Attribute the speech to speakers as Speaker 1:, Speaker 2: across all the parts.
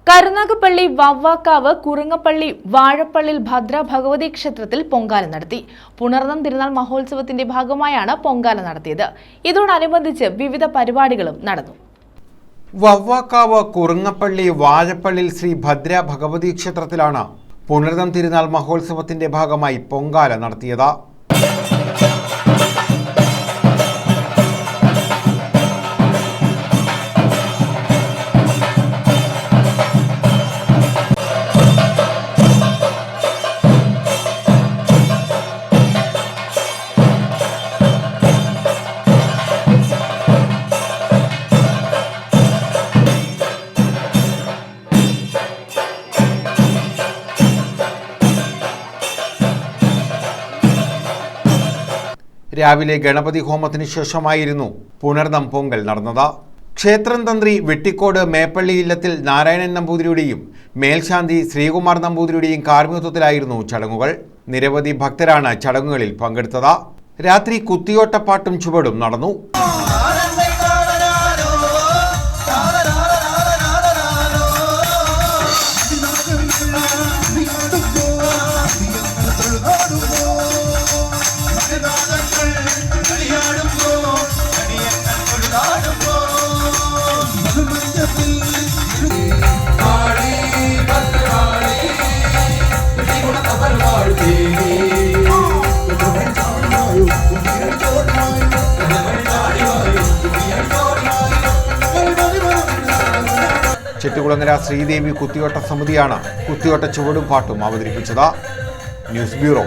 Speaker 1: കരുനാഗപ്പള്ളി വവ്വാക്കാവ് കുറുങ്ങപ്പള്ളി വാഴപ്പള്ളിൽ ഭദ്ര ഭഗവതി ക്ഷേത്രത്തിൽ പൊങ്കാല നടത്തി. പുണർന്നം തിരുനാൾ മഹോത്സവത്തിന്റെ ഭാഗമായാണ് പൊങ്കാല നടത്തിയത്. ഇതോടനുബന്ധിച്ച് വിവിധ പരിപാടികളും നടന്നു.
Speaker 2: വവ്വാക്കാവ് കുറുങ്ങപ്പള്ളി വാഴപ്പള്ളിൽ ശ്രീ ഭദ്ര ഭഗവതി ക്ഷേത്രത്തിലാണ് പുണർന്നം തിരുനാൾ മഹോത്സവത്തിന്റെ ഭാഗമായി പൊങ്കാല നടത്തിയത്. രാവിലെ ഗണപതി ഹോമത്തിന് ശേഷമായിരുന്നു പുണർന്നം പൊങ്കൽ നടന്നത്. ക്ഷേത്രം തന്ത്രി വെട്ടിക്കോട് മേപ്പള്ളി ഇല്ലത്തിൽ നാരായണൻ നമ്പൂതിരിയുടെയും മേൽശാന്തി ശ്രീകുമാർ നമ്പൂതിരിയുടെയും കാർമ്മികത്വത്തിലായിരുന്നു ചടങ്ങുകൾ. നിരവധി ഭക്തരാണ് ചടങ്ങുകളിൽ പങ്കെടുത്തത്. രാത്രി കുത്തിയോട്ടപ്പാട്ടും ചുവടും നടന്നു. ചെട്ടികുളങ്ങര ശ്രീദേവി കുത്തിയോട്ട സമിതിയാണ് കുത്തിയോട്ട ചുവടും പാട്ടും അവതരിപ്പിച്ചത്. News bureau,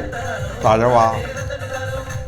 Speaker 2: Thazhava.